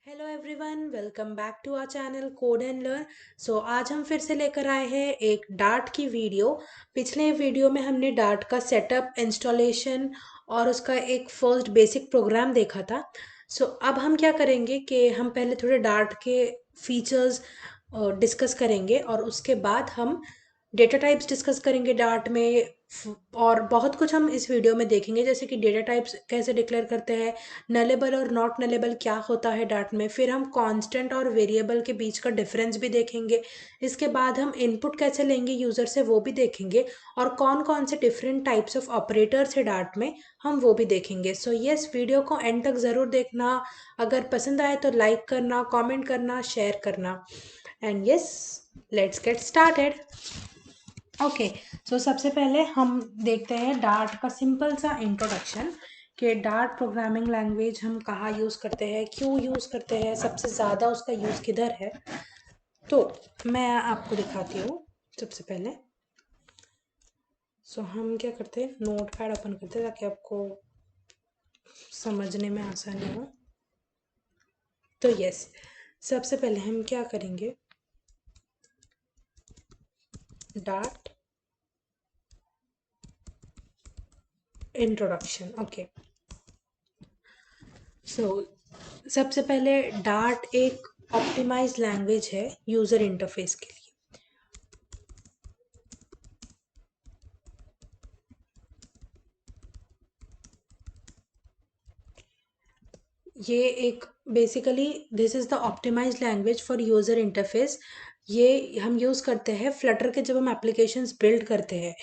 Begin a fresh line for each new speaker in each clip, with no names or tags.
Hello everyone, welcome back to our channel code and learn. आज हम फिर से लेकर आए हैं एक डार्ट की वीडियो। पिछले वीडियो में हमने डार्ट का सेटअप, इंस्टॉलेशन और उसका एक फर्स्ट बेसिक प्रोग्राम देखा था। अब हम क्या करेंगे कि हम पहले थोड़े डार्ट के फीचर्स डिस्कस करेंगे और उसके बाद हम डेटा टाइप्स डिस्कस करेंगे डार्ट में। और बहुत कुछ हम इस वीडियो में देखेंगे, जैसे कि डेटा टाइप्स कैसे डिक्लेयर करते हैं, नलेबल और नॉट नलेबल क्या होता है डार्ट में, फिर हम कांस्टेंट और वेरिएबल के बीच का डिफरेंस भी देखेंगे। इसके बाद हम इनपुट कैसे लेंगे यूज़र से वो भी देखेंगे, और कौन कौन से डिफरेंट टाइप्स ऑफ ऑपरेटर्स है डार्ट में हम वो भी देखेंगे। यस, वीडियो को एंड तक ज़रूर देखना। अगर पसंद आए तो लाइक करना, कमेंट करना, शेयर करना। And yes, let's get started. Okay, सबसे पहले हम देखते हैं डार्ट का सिंपल सा इंट्रोडक्शन कि डार्ट प्रोग्रामिंग लैंग्वेज हम कहाँ यूज़ करते हैं, क्यों यूज़ करते हैं, सबसे ज़्यादा उसका यूज़ किधर है। तो मैं आपको दिखाती हूँ सबसे पहले। हम क्या करते हैं, नोट पैड ओपन करते हैं ताकि आपको समझने में आसानी हो। तो यस, सबसे पहले हम क्या करेंगे, डार्ट इंट्रोडक्शन। ओके, सबसे पहले डार्ट एक ऑप्टिमाइज लैंग्वेज है यूज़र इंटरफेस के लिए। ये एक basically this is the optimise language for user interface. ये हम यूज़ करते हैं फ्लटर के जब हम एप्लीकेशंस बिल्ड करते हैं।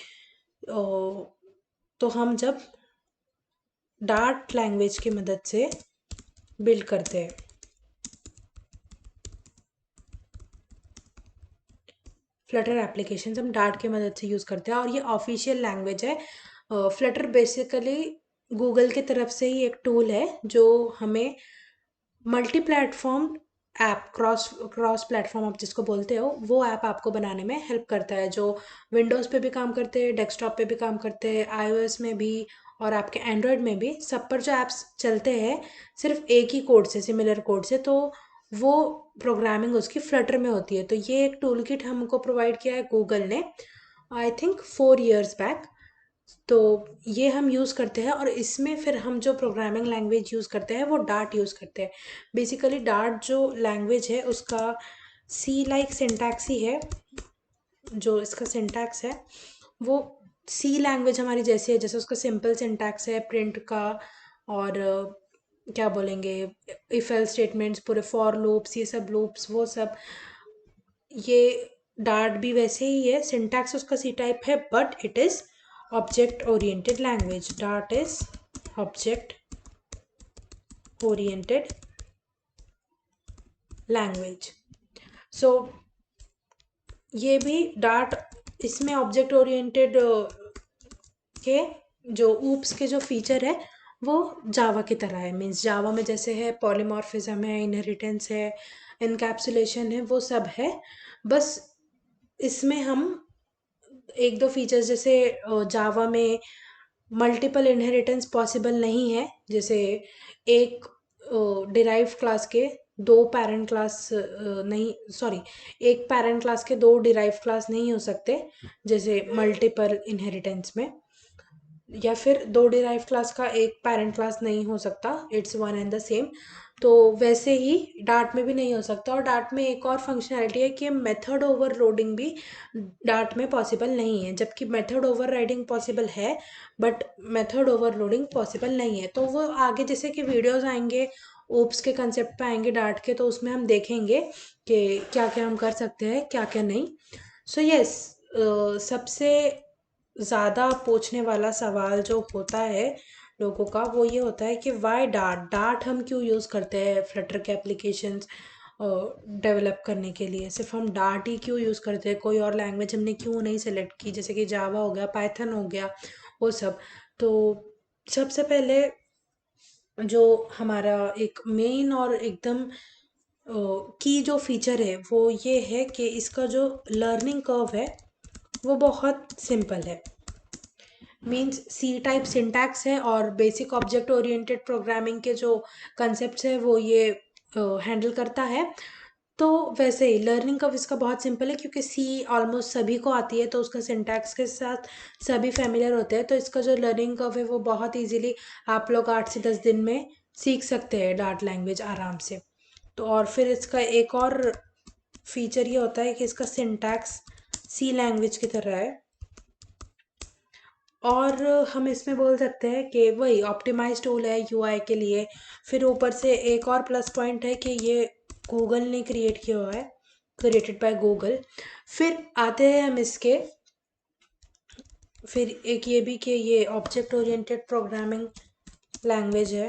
तो हम जब डार्ट लैंग्वेज की मदद से बिल्ड करते हैं, फ्लटर एप्लीकेशंस हम डार्ट की मदद से यूज़ करते हैं, और ये ऑफिशियल लैंग्वेज है। फ्लटर बेसिकली गूगल की तरफ से ही एक टूल है जो हमें multi platform app, cross cross platform आप जिसको बोलते हो, वो ऐप आपको बनाने में हेल्प करता है, जो विंडोज़ पे भी काम करते हैं, डेस्कटॉप पे भी काम करते हैं, iOS में भी और आपके एंड्रॉयड में भी, सब पर जो ऐप्स चलते हैं सिर्फ एक ही कोड से, सिमिलर कोड से, तो वो प्रोग्रामिंग उसकी फ्लटर में होती है। तो ये एक टूल किट हमको प्रोवाइड किया है गूगल ने, आई थिंक 4 years बैक। तो ये हम यूज़ करते हैं, और इसमें फिर हम जो प्रोग्रामिंग लैंग्वेज यूज़ करते हैं वो डार्ट यूज़ करते हैं। बेसिकली डार्ट जो लैंग्वेज है उसका सी लाइक सिंटैक्स ही है। जो इसका सिंटैक्स है वो सी लैंग्वेज हमारी जैसी है, जैसे उसका सिंपल सिंटैक्स है प्रिंट का, और क्या बोलेंगे, इफ एल्स स्टेटमेंट्स, पूरे फॉर लूप्स, ये सब लूप्स, वो सब। ये डार्ट भी वैसे ही है, सिंटैक्स उसका सी टाइप है, but it is object oriented language. Dart is object oriented language. So ये भी डार्ट, इसमें ऑब्जेक्ट ओरिएंटेड के जो ऊप्स के जो फीचर है वो जावा की तरह है। मीन्स जावा में जैसे है पॉलीमॉर्फिज्म है, इनहेरिटेंस है, इनकैप्सुलेशन है, वो सब है। बस इसमें हम एक दो फीचर्स, जैसे जावा में मल्टीपल इनहेरिटेंस पॉसिबल नहीं है। जैसे एक डिराइव्ड क्लास के दो पेरेंट क्लास नहीं, सॉरी, एक पेरेंट क्लास के दो डिराइव्ड क्लास नहीं हो सकते, जैसे मल्टीपल इनहेरिटेंस में। या फिर दो डिराइव क्लास का एक पेरेंट क्लास नहीं हो सकता, it's one and the same. तो वैसे ही डार्ट में भी नहीं हो सकता। और डार्ट में एक और फंक्शनैलिटी है कि मेथड ओवरलोडिंग भी डार्ट में पॉसिबल नहीं है, जबकि मेथड ओवरराइडिंग पॉसिबल है, बट मेथड ओवरलोडिंग पॉसिबल नहीं है। तो वो आगे जैसे कि वीडियोस आएंगे, ओप्स के कंसेप्ट पे आएंगे डार्ट के, तो उसमें हम देखेंगे कि क्या क्या हम कर सकते हैं, क्या क्या नहीं। यस, सबसे ज़्यादा पूछने वाला सवाल जो होता है लोगों का, वो ये होता है कि वाई डार्ट, डार्ट हम क्यों यूज़ करते हैं फ्लटर के एप्लीकेशंस डेवलप करने के लिए, सिर्फ हम डार्ट ही क्यों यूज़ करते हैं, कोई और लैंग्वेज हमने क्यों नहीं सेलेक्ट की, जैसे कि जावा हो गया, पाइथन हो गया, वो सब। तो सबसे पहले जो हमारा एक मेन और एकदम की जो फीचर है वो ये है कि इसका जो लर्निंग कर्व है वो बहुत सिंपल है। मीन्स सी टाइप सिंटैक्स है, और बेसिक ऑब्जेक्ट ओरिएंटेड प्रोग्रामिंग के जो कंसेप्ट्स है वो ये हैंडल करता है। तो वैसे ही लर्निंग कर्व इसका बहुत सिंपल है, क्योंकि सी ऑलमोस्ट सभी को आती है, तो उसका सिंटैक्स के साथ सभी फेमिलियर होते हैं। तो इसका जो लर्निंग कर्व है वो बहुत इजीली आप लोग 8 से 10 दिन में सीख सकते हैं डार्ट लैंग्वेज आराम से। तो और फिर इसका एक और फीचर ये होता है कि इसका सिंटैक्स सी लैंग्वेज की तरह है। और हम इसमें बोल सकते हैं कि वही ऑप्टिमाइज टूल है यूआई के लिए। फिर ऊपर से एक और प्लस पॉइंट है कि ये गूगल ने क्रिएट किया हुआ है, क्रिएटेड बाय गूगल। फिर आते हैं हम इसके, फिर एक ये भी कि ये ऑब्जेक्ट ओरिएंटेड प्रोग्रामिंग लैंग्वेज है।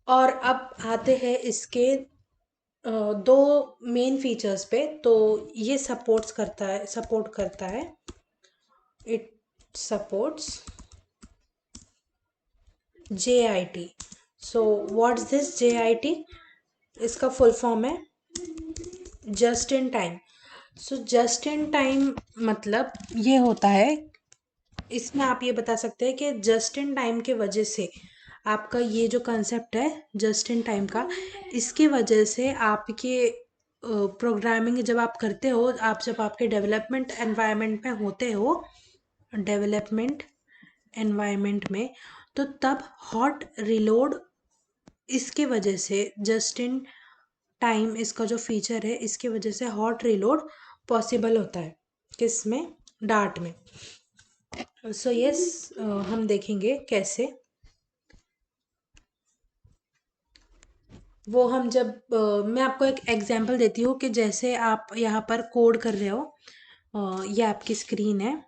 और अब आते हैं इसके दो मेन फीचर्स पे। तो ये सपोर्ट करता है, it supports JIT। So what's this JIT? इसका फुल फॉर्म है just in time. So just in time मतलब ये होता है, इसमें आप ये बता सकते हैं कि जस्ट इन टाइम के वजह से आपका ये जो कंसेप्ट है जस्ट इन टाइम का, इसकी वजह से आपके प्रोग्रामिंग जब आप करते हो, आप जब आपके डेवलपमेंट एनवायरनमेंट में होते हो, डेवलपमेंट एनवायरनमेंट में, तो तब हॉट रिलोड इसके वजह से, जस्ट इन टाइम इसका जो फीचर है इसके वजह से हॉट रिलोड पॉसिबल होता है। किस में? डार्ट में। सो यस, हम देखेंगे कैसे वो हम जब मैं आपको एक एग्जांपल देती हूँ कि जैसे आप यहाँ पर कोड कर रहे हो, ये आपकी स्क्रीन है,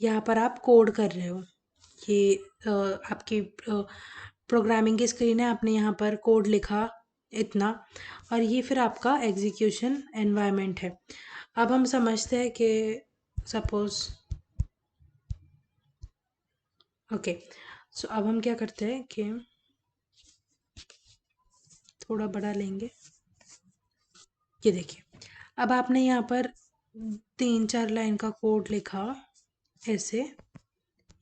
यहाँ पर आप कोड कर रहे हो, ये आपकी प्रोग्रामिंग की स्क्रीन है, आपने यहाँ पर कोड लिखा इतना, और ये फिर आपका एग्जीक्यूशन एनवायरनमेंट है। अब हम समझते हैं कि सपोज ओके, सो अब हम क्या करते हैं कि थोड़ा बड़ा लेंगे, ये देखिए अब आपने यहाँ पर 3-4 लाइन का कोड लिखा ऐसे,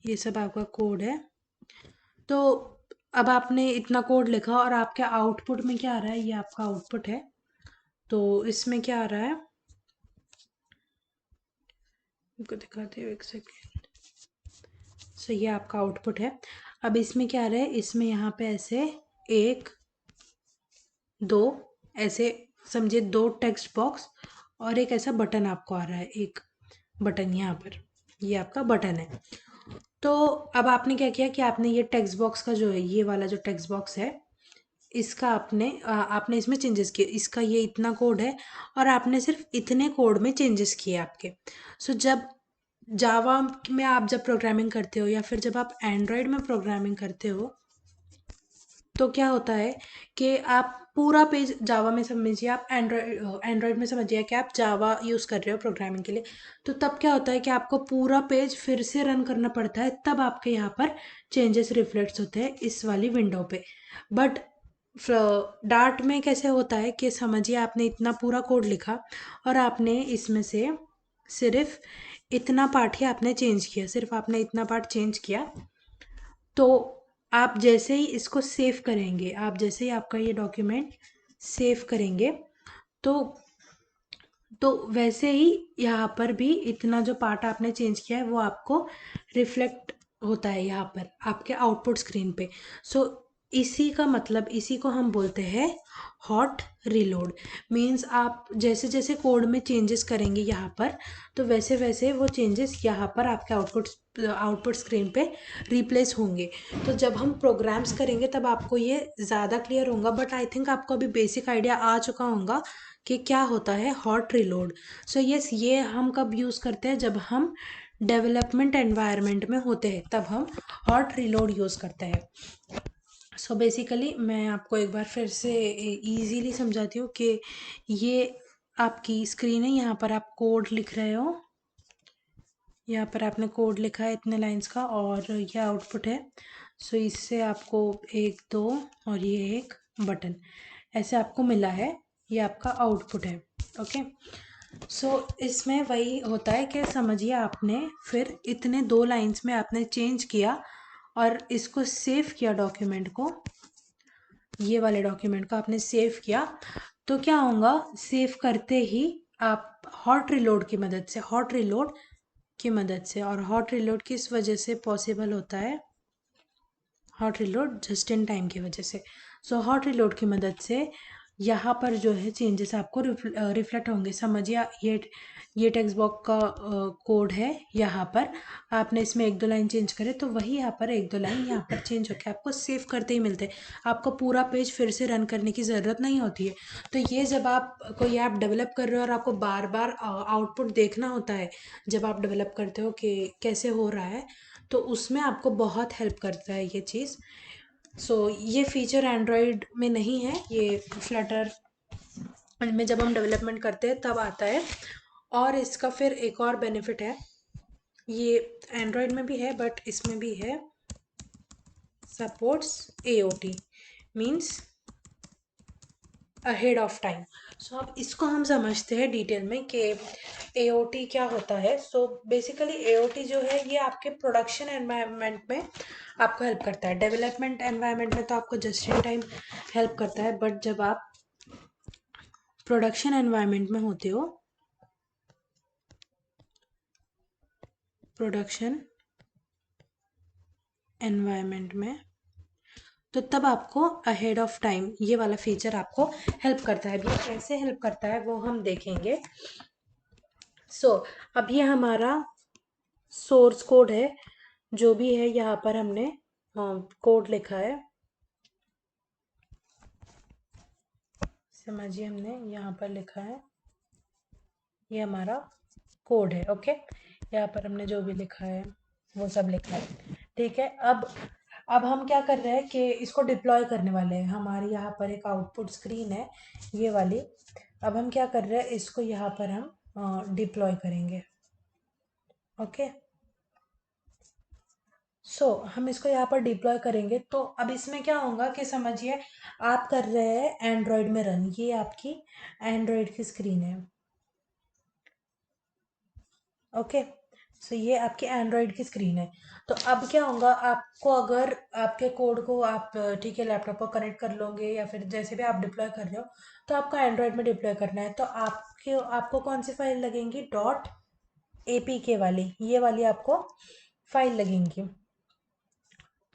ये सब आपका कोड है। तो अब आपने इतना कोड लिखा और आपके आउटपुट में क्या आ रहा है, ये आपका आउटपुट है। तो इसमें क्या आ रहा है, इनको दिखाते हो एक सेकेंड। सो ये आपका आउटपुट है। अब इसमें क्या आ रहा है, इसमें यहाँ पे ऐसे 1-2 ऐसे समझिए 2 टेक्स्ट बॉक्स और एक ऐसा बटन आपको आ रहा है, एक बटन यहाँ पर, ये आपका बटन है। तो अब आपने क्या किया कि आपने ये टेक्स्ट बॉक्स का जो है, ये वाला जो टेक्स्ट बॉक्स है, इसका आपने इसमें चेंजेस किए, इसका ये इतना कोड है और आपने सिर्फ इतने कोड में चेंजेस किए आपके। सो जब जावा में आप जब प्रोग्रामिंग करते हो या फिर जब आप एंड्रॉयड में प्रोग्रामिंग करते हो, तो क्या होता है कि आप पूरा पेज जावा में समझिए, आप एंड्रॉयड में समझिए कि आप जावा यूज़ कर रहे हो प्रोग्रामिंग के लिए, तो तब क्या होता है कि आपको पूरा पेज फिर से रन करना पड़ता है, तब आपके यहाँ पर चेंजेस रिफ्लेक्ट होते हैं इस वाली विंडो पे। बट डार्ट में कैसे होता है कि समझिए आपने इतना पूरा कोड लिखा और आपने इसमें से सिर्फ इतना पार्ट ही आपने चेंज किया, सिर्फ आपने इतना पार्ट चेंज किया। तो आप जैसे ही इसको सेव करेंगे, आप जैसे ही आपका ये डॉक्यूमेंट सेव करेंगे, तो वैसे ही यहाँ पर भी इतना जो पार्ट आपने चेंज किया है वो आपको रिफ्लेक्ट होता है यहाँ पर आपके आउटपुट स्क्रीन पे। सो इसी का मतलब, इसी को हम बोलते हैं हॉट रिलोड। मीन्स आप जैसे जैसे कोड में चेंजेस करेंगे यहाँ पर, तो वैसे वैसे वो चेंजेस यहाँ पर आपके आउटपुट स्क्रीन पे रिप्लेस होंगे। तो जब हम प्रोग्राम्स करेंगे तब आपको ये ज़्यादा क्लियर होगा, बट आई थिंक आपको अभी बेसिक आइडिया आ चुका होगा कि क्या होता है हॉट रिलोड। सो यस, ये हम कब यूज़ करते हैं, जब हम डेवलपमेंट एनवायरनमेंट में होते हैं तब हम हॉट रिलोड यूज़ करते हैं। सो बेसिकली मैं आपको एक बार फिर से इजीली समझाती हूँ कि ये आपकी स्क्रीन है, यहाँ पर आप कोड लिख रहे हो, यहाँ पर आपने कोड लिखा है इतने लाइंस का और यह आउटपुट है। सो इससे आपको 1-2 और ये एक बटन ऐसे आपको मिला है, ये आपका आउटपुट है। ओके, सो इसमें वही होता है कि समझिए आपने फिर इतने 2 लाइंस में आपने चेंज किया और इसको सेव किया डॉक्यूमेंट को, ये वाले डॉक्यूमेंट को आपने सेव किया, तो क्या होगा, सेव करते ही आप हॉट रिलोड की मदद से, और हॉट रिलोड किस वजह से पॉसिबल होता है, hot reload just in time की वजह से। सो हॉट रिलोड की मदद से यहाँ पर जो है चेंजेस आपको रिफ्लेक्ट होंगे। समझिए ये टेक्स्ट बॉक्स का कोड है, यहाँ पर आपने इसमें एक दो लाइन चेंज करे तो वही यहाँ पर एक दो लाइन यहाँ पर चेंज होकर आपको सेव करते ही मिलते हैं। आपको पूरा पेज फिर से रन करने की ज़रूरत नहीं होती है। तो ये जब आप कोई ऐप डेवलप कर रहे हो और आपको बार बार आउटपुट देखना होता है जब आप डेवलप करते हो कि कैसे हो रहा है, तो उसमें आपको बहुत हेल्प करता है ये चीज़। सो ये फीचर एंड्रॉयड में नहीं है, ये फ्लटर में जब हम डेवलपमेंट करते हैं तब आता है। और इसका फिर एक और बेनिफिट है, ये एंड्रॉयड में भी है बट इसमें भी है, supports AOT, means ahead of time. So अब इसको हम समझते हैं डिटेल में कि AOT क्या होता है। सो बेसिकली AOT जो है ये आपके प्रोडक्शन एनवायरनमेंट में आपको हेल्प करता है। डेवलपमेंट एनवायरनमेंट में तो आपको जस्ट इन टाइम हेल्प करता है, बट जब आप प्रोडक्शन एनवायरनमेंट में होते हो, प्रोडक्शन एनवायरनमेंट में, तो तब आपको अहेड ऑफ टाइम ये वाला फीचर आपको हेल्प करता है। अब ये कैसे हेल्प करता है वो हम देखेंगे। सो अब ये हमारा सोर्स कोड है, जो भी है यहाँ पर हमने कोड लिखा है, समझिए हमने यहाँ पर लिखा है, ये हमारा कोड है। ओके, यहाँ पर हमने जो भी लिखा है वो सब लिखा है, ठीक है। अब हम क्या कर रहे हैं कि इसको डिप्लॉय करने वाले हैं। हमारे यहाँ पर एक आउटपुट स्क्रीन है ये वाली। अब हम क्या कर रहे हैं, इसको यहाँ पर हम डिप्लॉय करेंगे। ओके, हम इसको यहाँ पर डिप्लॉय करेंगे। तो अब इसमें क्या होगा कि समझिए आप कर रहे हैं एंड्रॉयड में रन, ये आपकी एंड्रॉयड की स्क्रीन है। ओके, ये आपके एंड्रॉयड की स्क्रीन है। तो अब क्या होगा, आपको अगर आपके कोड को आप ठीक है लैपटॉप को कनेक्ट कर लोगे या फिर जैसे भी आप डिप्लॉय कर रहे हो, तो आपको एंड्रॉयड में डिप्लॉय करना है। तो आपको कौन सी फाइल लगेंगी, .apk वाली, ये वाली आपको फाइल लगेंगी।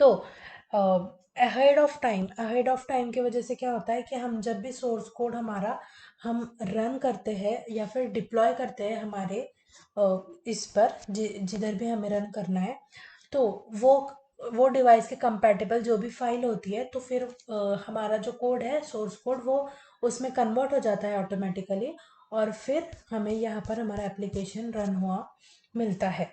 तो अहेड ऑफ टाइम की वजह से क्या होता है कि हम जब भी सोर्स कोड हमारा हम रन करते हैं या फिर डिप्लॉय करते हैं हमारे इस पर जिधर भी हमें रन करना है, तो वो डिवाइस के कंपैटिबल जो भी फाइल होती है, तो फिर हमारा जो कोड है सोर्स कोड वो उसमें कन्वर्ट हो जाता है ऑटोमेटिकली, और फिर हमें यहाँ पर हमारा एप्लीकेशन रन हुआ मिलता है।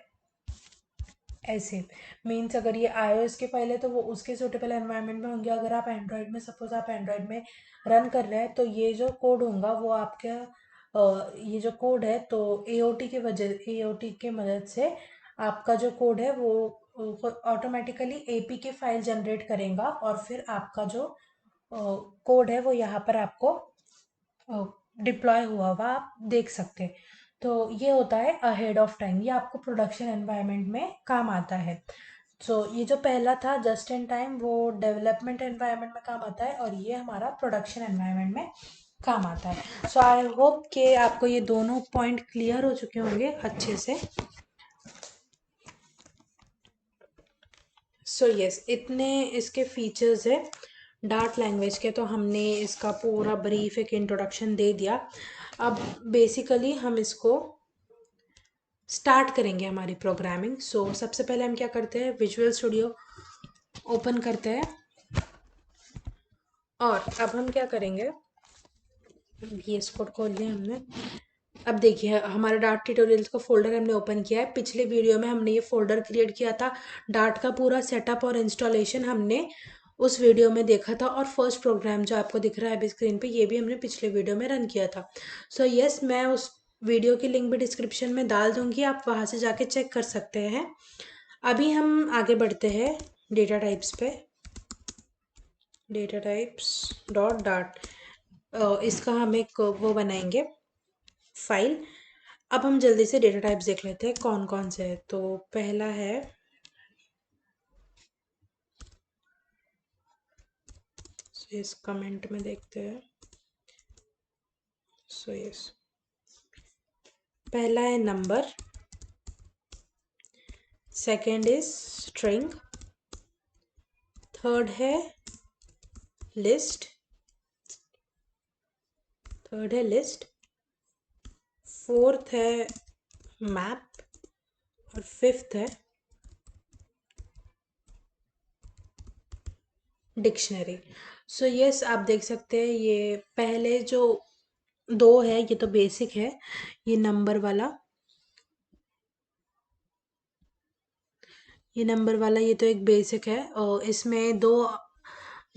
ऐसे मीन्स अगर ये iOS के फाइल है तो वो उसके सूटेबल एनवायरनमेंट में होंगे। अगर आप एंड्रॉयड में, सपोज आप एंड्रॉयड में रन कर रहे हैं, तो ये जो कोड होगा वो आपका ये जो कोड है, तो AOT के मदद से आपका जो कोड है वो ऑटोमेटिकली APK फाइल जनरेट करेगा, और फिर आपका जो कोड है वो यहाँ पर आपको डिप्लॉय हुआ हुआ आप देख सकते हैं। तो ये होता है अहेड ऑफ टाइम, ये आपको प्रोडक्शन एनवायरनमेंट में काम आता है। ये जो पहला था जस्ट इन टाइम, वो डेवलपमेंट एनवायरनमेंट में काम आता है, और ये हमारा प्रोडक्शन एनवायरनमेंट में काम आता है। आई होप कि आपको ये दोनों पॉइंट क्लियर हो चुके होंगे अच्छे से। यस, इतने इसके फीचर्स है डार्ट लैंग्वेज के, तो हमने इसका पूरा ब्रीफ एक इंट्रोडक्शन दे दिया। अब बेसिकली हम इसको स्टार्ट करेंगे हमारी प्रोग्रामिंग। सबसे पहले हम क्या करते हैं, विजुअल स्टूडियो ओपन करते हैं, और अब हम क्या करेंगे, VS कोड खोल लिया हमने। अब देखिए हमारे डार्ट ट्यूटोरियल्स का फोल्डर हमने ओपन किया है। पिछले वीडियो में हमने ये फोल्डर क्रिएट किया था, डार्ट का पूरा सेटअप और इंस्टॉलेशन हमने उस वीडियो में देखा था, और फर्स्ट प्रोग्राम जो आपको दिख रहा है अभी स्क्रीन पे, ये भी हमने पिछले वीडियो में रन किया था। यस, मैं उस वीडियो की लिंक भी डिस्क्रिप्शन में डाल दूंगी, आप वहाँ से जाके चेक कर सकते हैं। अभी हम आगे बढ़ते हैं डेटा टाइप्स पे, डेटा टाइप्स डॉट डार्ट, इसका हम एक वो बनाएंगे फाइल। अब हम जल्दी से डेटा टाइप्स देख लेते हैं कौन कौन से है। तो पहला है, इस कमेंट में देखते हैं। सो यस, पहला है number, second is string, third है लिस्ट, फोर्थ है मैप और फिफ्थ है डिक्शनरी। सो यस, आप देख सकते हैं ये पहले जो दो है ये तो बेसिक है, ये नंबर वाला, ये तो एक बेसिक है और इसमें दो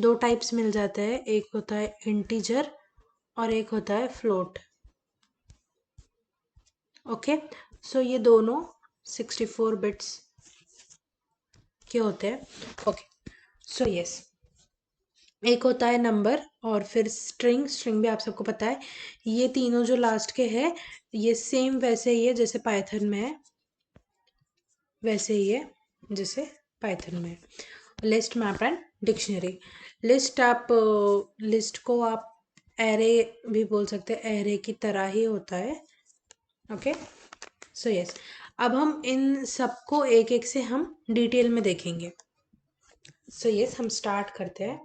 दो टाइप्स मिल जाते हैं, एक होता है इंटीजर और एक होता है फ्लोट। ओके, सो ये दोनों 64 बिट्स के होते हैं। ओके, सो यस, एक होता है नंबर और फिर स्ट्रिंग भी आप सबको पता है। ये तीनों जो लास्ट के हैं ये सेम वैसे ही है जैसे पाइथन में है, वैसे ही है जैसे पाइथन में है। List, map and dictionary. List को आप एरे भी बोल सकते हैं, एरे की तरह ही होता है। ओके, सो यस, अब हम इन सबको एक एक से हम डिटेल में देखेंगे। सो यस, हम स्टार्ट करते हैं।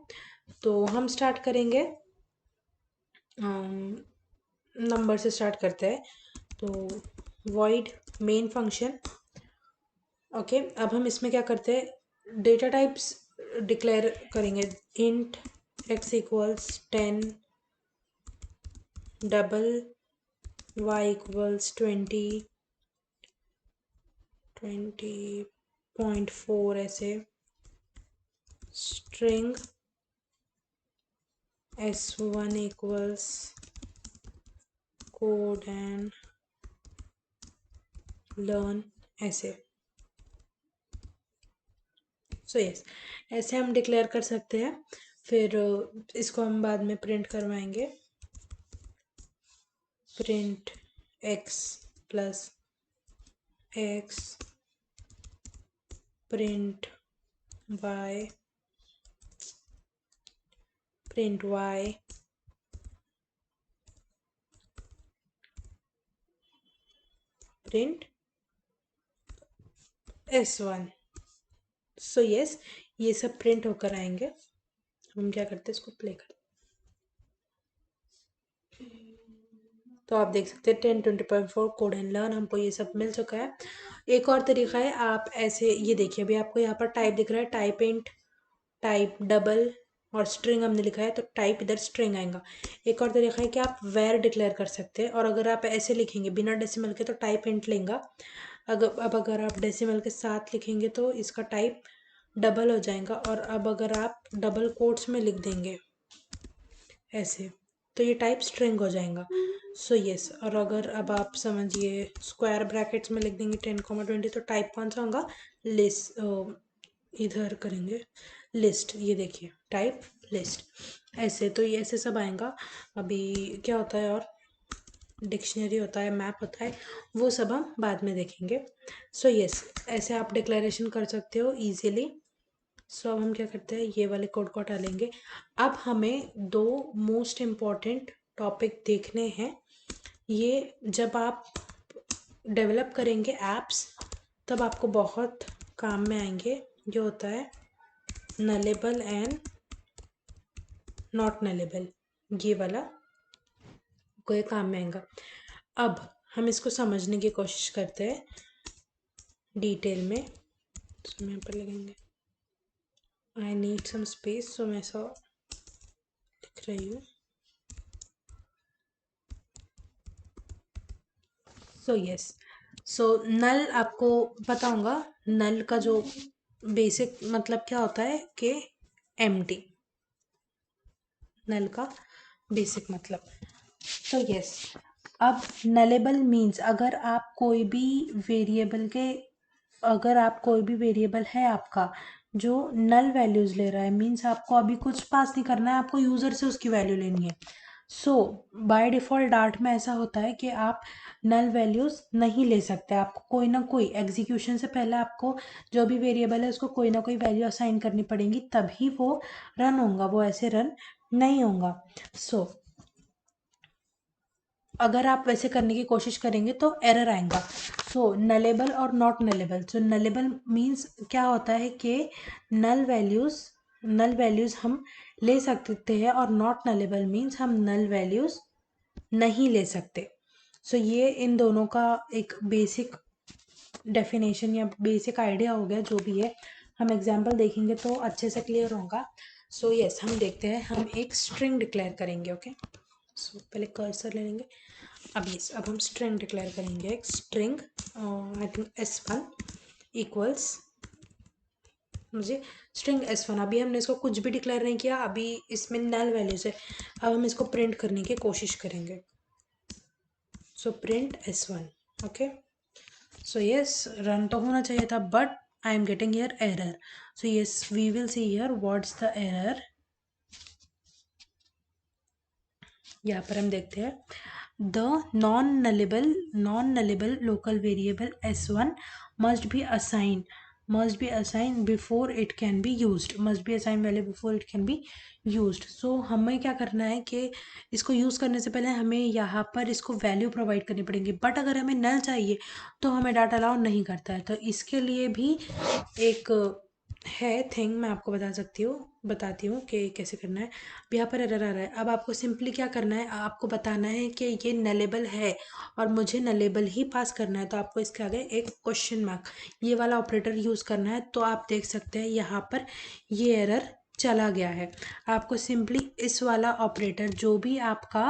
तो हम स्टार्ट करेंगे नंबर से स्टार्ट करते हैं। तो वॉइड मेन फंक्शन। ओके, अब हम इसमें क्या करते हैं, डेटा टाइप्स डिक्लेयर करेंगे। Int x equals 10, double y equals 20.4 ऐसे, string s1 equals code and learn ऐसे। सो यस, ऐसे हम डिक्लेयर कर सकते हैं। फिर इसको हम बाद में प्रिंट करवाएंगे। Print x plus x, print y, print y, print s1। So yes, ये सब प्रिंट होकर आएंगे। हम क्या करते हैं, इसको प्ले करते हैं। तो आप देख सकते हैं 10, 20.4 कोड एंड लर्न, हमको ये सब मिल चुका है। एक और तरीका है, आप ऐसे ये देखिए, अभी आपको यहाँ पर टाइप दिख रहा है, टाइप इंट, टाइप डबल और स्ट्रिंग हमने लिखा है तो टाइप इधर स्ट्रिंग आएगा। एक और तरीका है कि आप वेर डिक्लेयर कर सकते हैं, और अगर आप ऐसे लिखेंगे बिना डेसिमल के तो टाइप इंट लेगा। अगर आप डेसिमल के साथ लिखेंगे तो इसका टाइप डबल हो जाएगा, और अब अगर आप डबल कोट्स में लिख देंगे ऐसे तो ये टाइप स्ट्रिंग हो जाएगा। सो यस, और अगर अब आप समझिए स्क्वायर ब्रैकेट्स में लिख देंगे 10, 20 तो टाइप कौन सा होगा, लिस्ट, इधर करेंगे लिस्ट, ये देखिए टाइप लिस्ट ऐसे। तो ये ऐसे सब आएगा। अभी क्या होता है और डिक्शनरी होता है, मैप होता है, वो सब हम बाद में देखेंगे। सो यस, ऐसे आप डिक्लेरेशन कर सकते हो इजीली। सो अब हम क्या करते हैं, ये वाले कोड को हटा लेंगे। अब हमें दो मोस्ट इम्पॉर्टेंट टॉपिक देखने हैं। ये जब आप डेवलप करेंगे एप्स तब आपको बहुत काम में आएंगे। जो होता है नलेबल एंड नॉट नलेबल, ये वाला कोई काम में आएगा। अब हम इसको समझने की कोशिश करते हैं डिटेल में। तो मैं यहाँ पर लिखेंगे, आई नीड सम स्पेस, सो मैं ऐसा लिख रही हूँ। सो यस, सो नल आपको पता होगा, नल का जो बेसिक मतलब क्या होता है कि एम्प्टी, नल का बेसिक मतलब। तो यस, अब नलेबल मीन्स अगर आप कोई भी वेरिएबल है आपका जो नल वैल्यूज ले रहा है, मीन्स आपको अभी कुछ पास नहीं करना है, आपको यूजर से उसकी वैल्यू लेनी है। सो बाय डिफ़ॉल्ट डार्ट में ऐसा होता है कि आप नल वैल्यूज नहीं ले सकते, आपको कोई ना कोई एग्जीक्यूशन से पहले आपको जो भी वेरिएबल है उसको कोई ना कोई वैल्यू असाइन करनी पड़ेगी, तभी वो रन होगा। वो ऐसे रन नहीं होगा। सो अगर आप वैसे करने की कोशिश करेंगे तो एरर आएगा। सो नलेबल और not nullable. So nullable means क्या होता है कि नल वैल्यूज़ हम ले सकते हैं, और नॉट नलेबल मीन्स हम नल वैल्यूज़ नहीं ले सकते। सो ये इन दोनों का एक बेसिक डेफिनेशन या बेसिक आइडिया हो गया। जो भी है हम एग्जाम्पल देखेंगे तो अच्छे से क्लियर होगा। सो यस, हम देखते हैं, हम एक स्ट्रिंग डिक्लेयर करेंगे। ओके, सो पहले कर्सर ले लेंगे। अब हम स्ट्रिंग डिक्लेयर करेंगे। एक string I think S1 equals, मुझे स्ट्रिंग S1। अभी हमने इसको कुछ भी डिक्लेयर नहीं किया, अभी इसमें नल वैल्यूज है। अब हम इसको प्रिंट करने की कोशिश करेंगे। So print S1। Okay, so yes, run तो होना चाहिए था, but I am getting here error. So yes, we will see here what's the error. यहाँ पर हम देखते हैं, the non-nullable local variable S1 must be assigned before it can be used, must be assigned value before it can be used। so हमें क्या करना है कि इसको यूज़ करने से पहले हमें यहाँ पर इसको वैल्यू प्रोवाइड करनी पड़ेगी, बट अगर हमें नल चाहिए तो हमें डाटा अलाउ नहीं करता है। तो इसके लिए भी एक है थिंग, मैं आपको बताती हूँ कि कैसे करना है। अब यहाँ पर एरर आ रहा है। अब आपको सिंपली क्या करना है, आपको बताना है कि ये नलेबल है और मुझे नलेबल ही पास करना है। तो आपको इसके आगे एक क्वेश्चन मार्क, ये वाला ऑपरेटर यूज़ करना है। तो आप देख सकते हैं यहाँ पर ये एरर चला गया है। आपको सिंपली इस वाला ऑपरेटर, जो भी आपका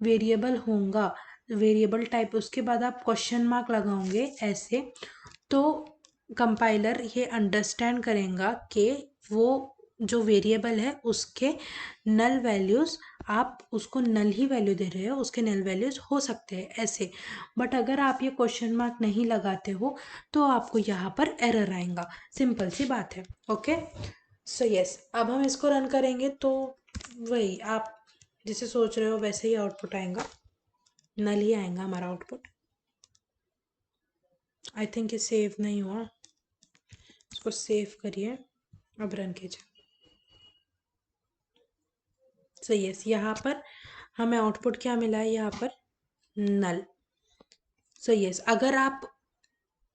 वेरिएबल होगा, वेरिएबल टाइप, उसके बाद आप क्वेश्चन मार्क लगाओगे ऐसे, तो कंपाइलर ये अंडरस्टैंड करेगा कि वो जो वेरिएबल है उसके नल वैल्यूज़, आप उसको नल ही वैल्यू दे रहे हो, उसके नल वैल्यूज़ हो सकते हैं ऐसे। बट अगर आप ये क्वेश्चन मार्क नहीं लगाते हो तो आपको यहाँ पर एरर आएगा। सिंपल सी बात है। ओके, सो यस, अब हम इसको रन करेंगे तो वही आप जैसे सोच रहे हो वैसे ही आउटपुट आएगा, नल ही आएगा हमारा आउटपुट। आई थिंक ये सेव नहीं हुआ, इसको सेव करिए, अब रन कीजिए। सो यस, यहाँ पर हमें आउटपुट क्या मिला है, यहाँ पर नल। सो यस, अगर आप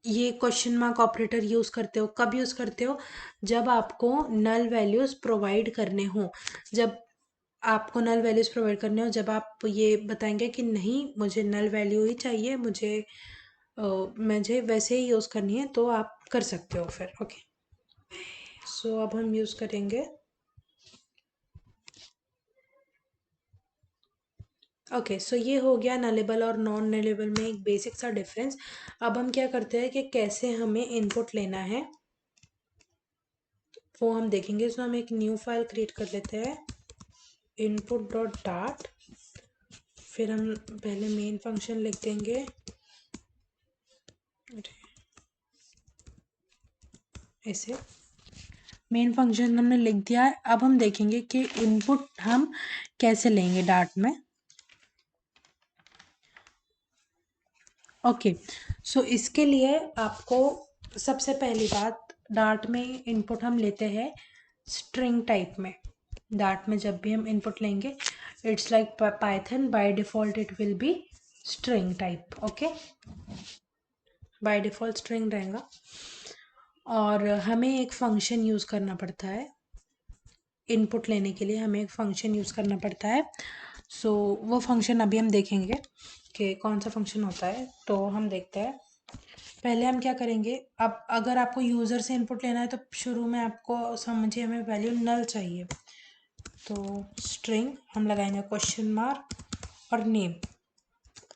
ये क्वेश्चन मार्क ऑपरेटर यूज़ करते हो, कब यूज़ करते हो, जब आपको नल वैल्यूज़ प्रोवाइड करने हो। जब आपको नल वैल्यूज़ प्रोवाइड करने हो, जब आप ये बताएंगे कि नहीं मुझे नल वैल्यू ही चाहिए, मुझे वैसे ही यूज़ करनी है, तो आप कर सकते हो फिर। ओके, सो अब हम यूज़ करेंगे। ओके, सो ये हो गया नलेबल और नॉन नलेबल में एक बेसिक सा डिफरेंस। अब हम क्या करते हैं कि कैसे हमें इनपुट लेना है वो हम देखेंगे। सो हम एक न्यू फाइल क्रिएट कर लेते हैं, input.dart। फिर हम पहले मेन फंक्शन लिख देंगे, ऐसे मेन फंक्शन हमने लिख दिया है। अब हम देखेंगे कि इनपुट हम कैसे लेंगे डार्ट में। ओके, सो इसके लिए आपको सबसे पहली बात, डार्ट में इनपुट हम लेते हैं स्ट्रिंग टाइप में। डार्ट में जब भी हम इनपुट लेंगे, it's like Python, by default it will be string type. Okay, by default string रहेगा, और हमें एक फंक्शन यूज़ करना पड़ता है इनपुट लेने के लिए, हमें एक फंक्शन यूज़ करना पड़ता है। सो वो फंक्शन अभी हम देखेंगे कि कौन सा फंक्शन होता है। तो हम देखते हैं, पहले हम क्या करेंगे। अब अगर आपको यूज़र से इनपुट लेना है तो शुरू में आपको समझिए हमें वैल्यू नल चाहिए। तो स्ट्रिंग हम लगाएंगे क्वेश्चन मार्क और नेम,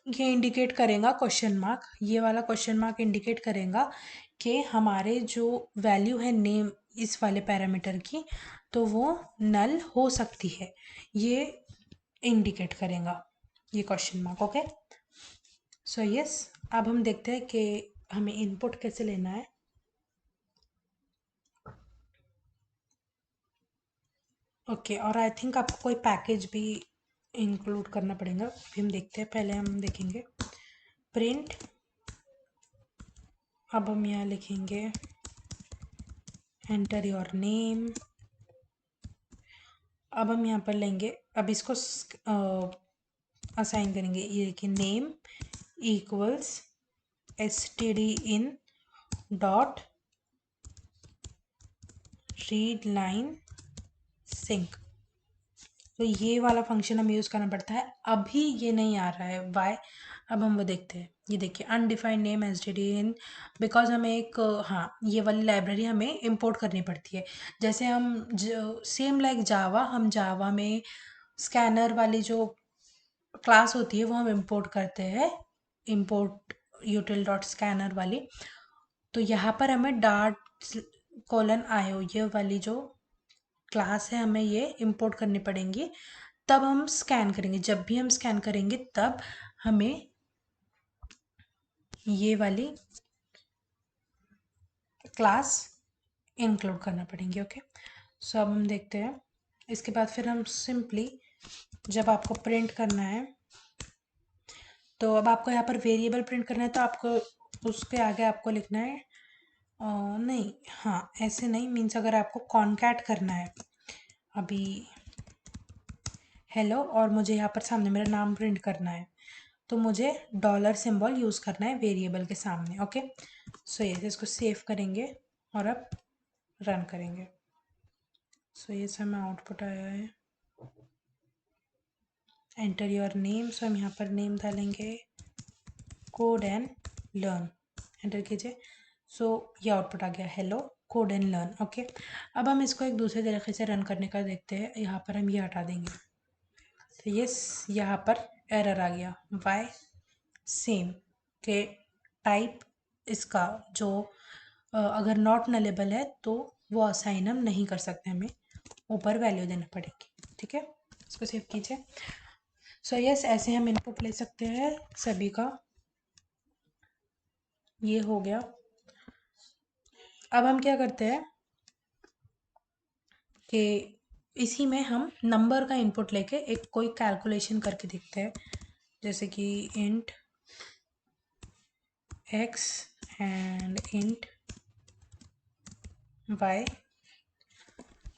ये इंडिकेट करेगा क्वेश्चन मार्क, ये वाला क्वेश्चन मार्क इंडिकेट करेगा कि हमारे जो वैल्यू है नेम इस वाले पैरामीटर की, तो वो नल हो सकती है, ये इंडिकेट करेगा ये question mark. Okay, so yes, अब हम देखते हैं कि हमें इनपुट कैसे लेना है। ओके, और आई थिंक आपको कोई पैकेज भी इंक्लूड करना पड़ेगा, अभी हम देखते हैं। पहले हम देखेंगे प्रिंट, अब हम यहाँ लिखेंगे एंटर योर नेम, अब हम यहाँ पर लेंगे, अब इसको असाइन करेंगे। ये देखिए, name equals std in dot read line sync. तो ये वाला फंक्शन हमें यूज़ करना पड़ता है। अभी ये नहीं आ रहा है, वाई? अब हम वो देखते हैं। ये देखिए, undefined name S D D in, because हमें एक हाँ, ये वाली लाइब्रेरी हमें इंपोर्ट करनी पड़ती है। जैसे हम सेम लाइक जावा, हम जावा में स्कैनर वाली जो क्लास होती है वो हम इंपोर्ट करते हैं, इंपोर्ट यूटिल डॉट स्कैनर वाली। तो यहाँ पर हमें डार्ट कोलन आयो, ये वाली जो क्लास है, हमें ये इंपोर्ट करनी पड़ेंगी, तब हम स्कैन करेंगे। जब भी हम स्कैन करेंगे तब हमें ये वाली क्लास इंक्लूड करना पड़ेंगी। ओके, सो अब हम देखते हैं। इसके बाद फिर हम सिंपली, जब आपको प्रिंट करना है, तो अब आपको यहाँ पर वेरिएबल प्रिंट करना है, तो आपको उसके आगे आपको लिखना है नहीं, हाँ ऐसे नहीं, मीन्स अगर आपको कॉन्कैट करना है अभी हेलो, और मुझे यहाँ पर सामने मेरा नाम प्रिंट करना है, तो मुझे डॉलर सिंबल यूज़ करना है वेरिएबल के सामने। ओके, सो ये इसको सेव करेंगे और अब रन करेंगे। सो ये समय आउटपुट आया है, एंटर योर नेम। सो हम यहाँ पर नेम डालेंगे कोड एंड लर्न, एंटर कीजिए। सो ये आउटपुट आ गया, hello code and learn. Okay, अब हम इसको एक दूसरे तरीके से रन करने का देखते हैं। यहाँ पर हम ये हटा देंगे, तो यस, यहाँ पर एरर आ गया। वाई? सेम के टाइप इसका जो अगर नॉट नलेबल है तो वो असाइन हम नहीं कर सकते, हमें ऊपर वैल्यू देना पड़ेगी। ठीक है, इसको सेव कीजिए। सो यस, ऐसे हम इनपुट ले सकते हैं सभी का। ये हो गया। अब हम क्या करते हैं कि इसी में हम नंबर का इनपुट लेके एक कोई कैलकुलेशन करके देखते हैं, जैसे कि int x and int y।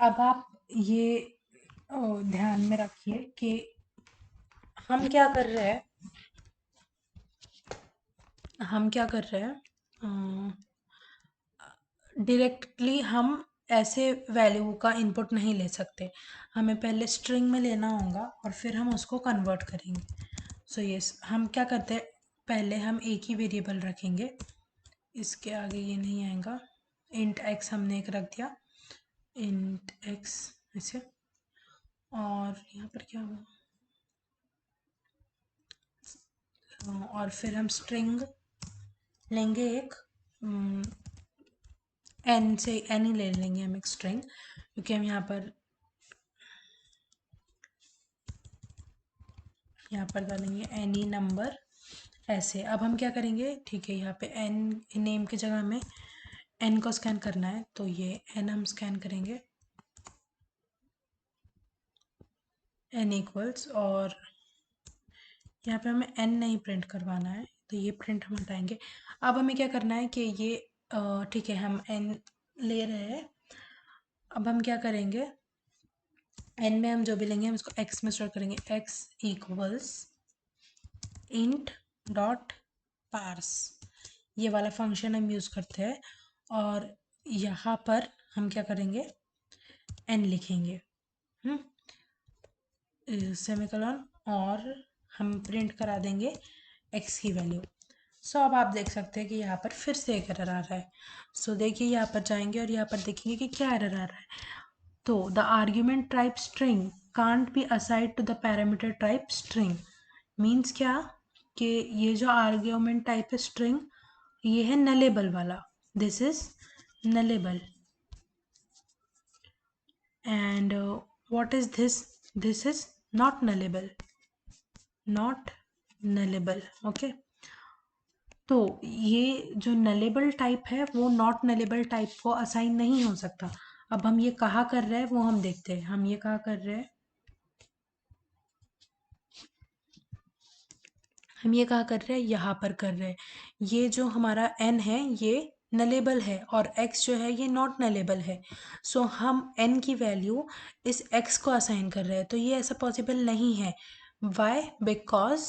अब आप ये ध्यान में रखिए कि हम क्या कर रहे हैं, डायरेक्टली हम ऐसे वैल्यू का इनपुट नहीं ले सकते, हमें पहले स्ट्रिंग में लेना होगा और फिर हम उसको कन्वर्ट करेंगे। सो यस, हम क्या करते हैं, पहले हम एक ही वेरिएबल रखेंगे, इसके आगे ये नहीं आएगा। इंट x हमने एक रख दिया, इंट x ऐसे, और यहाँ पर क्या हुआ, और फिर हम स्ट्रिंग लेंगे एक, एन से एन ही ले लेंगे हम एक स्ट्रिंग, क्योंकि हम यहाँ पर डालेंगे एनी नंबर ऐसे। अब हम क्या करेंगे, ठीक है, यहाँ पे एन नेम की जगह हमें एन को स्कैन करना है, तो ये एन हम स्कैन करेंगे, एन इक्वल्स, और यहाँ पे हमें एन नहीं प्रिंट करवाना है, तो ये प्रिंट हम हटाएंगे। अब हमें क्या करना है कि ये ठीक है, हम एन ले रहे हैं। अब हम क्या करेंगे, एन में हम जो भी लेंगे हम इसको एक्स में स्टोर करेंगे, X equals int dot parse, ये वाला फंक्शन हम यूज़ करते हैं। और यहाँ पर हम क्या करेंगे, एन लिखेंगे, सेमीकोलन, और हम प्रिंट करा देंगे एक्स की वैल्यू। सो अब आप देख सकते हैं कि यहाँ पर फिर से एक एरर आ रहा है। सो देखिए, यहाँ पर जाएंगे और यहाँ पर देखेंगे कि क्या एरर आ रहा है। तो the argument type string can't be assigned to the parameter type string, means क्या कि ये जो आर्ग्यूमेंट टाइप है स्ट्रिंग, ये है नलेबल वाला, this is nullable, and what is this is not nullable, not nullable. Okay, तो ये जो नलेबल टाइप है वो नॉट नलेबल टाइप को असाइन नहीं हो सकता। अब हम ये कहाँ कर रहे हैं वो हम देखते हैं, हम ये कहाँ कर रहे हैं, हम ये कहाँ कर रहे हैं, यहाँ पर कर रहे हैं। ये जो हमारा n है, ये नलेबल है और x जो है ये नॉट नलेबल है। सो हम n की वैल्यू इस x को असाइन कर रहे हैं, तो ये ऐसा पॉसिबल नहीं है। Why? Because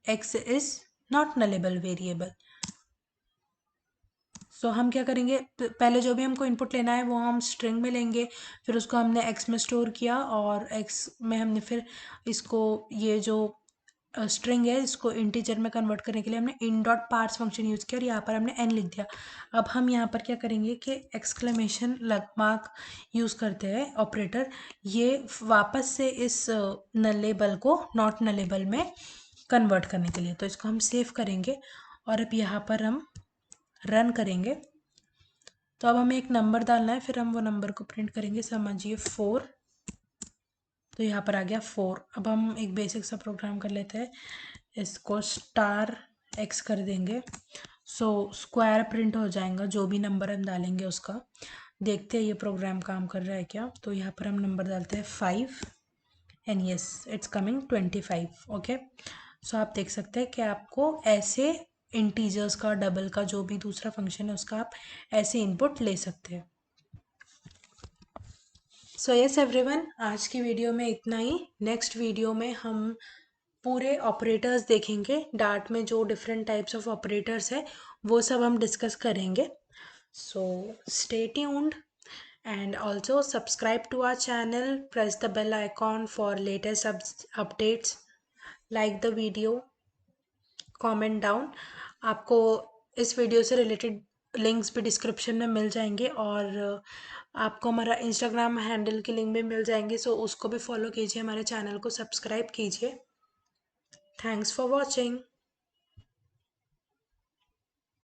x is not nullable variable. So हम क्या करेंगे, पहले जो भी हमको इनपुट लेना है वो हम स्ट्रिंग में लेंगे, फिर उसको हमने x में स्टोर किया और x में हमने फिर इसको, ये जो स्ट्रिंग है इसको इंटीजर में कन्वर्ट करने के लिए हमने in dot parse function use किया और यहाँ पर हमने n लिख दिया। अब हम यहाँ पर क्या करेंगे कि एक्सक्लेमेशन मार्क यूज़ करते हैं ऑपरेटर, ये वापस से इस नलेबल को नॉट नलेबल में कन्वर्ट करने के लिए। तो इसको हम सेव करेंगे और अब यहाँ पर हम रन करेंगे। तो अब हमें एक नंबर डालना है, फिर हम वो नंबर को प्रिंट करेंगे, समझिए 4। तो यहाँ पर आ गया 4। अब हम एक बेसिक सा प्रोग्राम कर लेते हैं, इसको स्टार x कर देंगे। सो स्क्वायर प्रिंट हो जाएगा जो भी नंबर हम डालेंगे उसका। देखते हैं ये प्रोग्राम काम कर रहा है क्या। तो यहाँ पर हम नंबर डालते हैं 5 and yes it's coming 25। Okay, so आप देख सकते हैं कि आपको ऐसे इंटीजर्स का, डबल का, जो भी दूसरा फंक्शन है उसका आप ऐसे इनपुट ले सकते हैं। सो यस एवरीवन, आज की वीडियो में इतना ही। नेक्स्ट वीडियो में हम पूरे ऑपरेटर्स देखेंगे, डार्ट में जो डिफरेंट टाइप्स ऑफ ऑपरेटर्स है वो सब हम डिस्कस करेंगे। So stay tuned and also subscribe to our channel, press the bell icon for latest updates, like the video, comment down। आपको इस वीडियो से रिलेटेड लिंक्स भी डिस्क्रिप्शन में मिल जाएंगे और आपको हमारा इंस्टाग्राम हैंडल की लिंक भी मिल जाएंगे, सो उसको भी फॉलो कीजिए, हमारे चैनल को सब्सक्राइब कीजिए। Thanks for watching.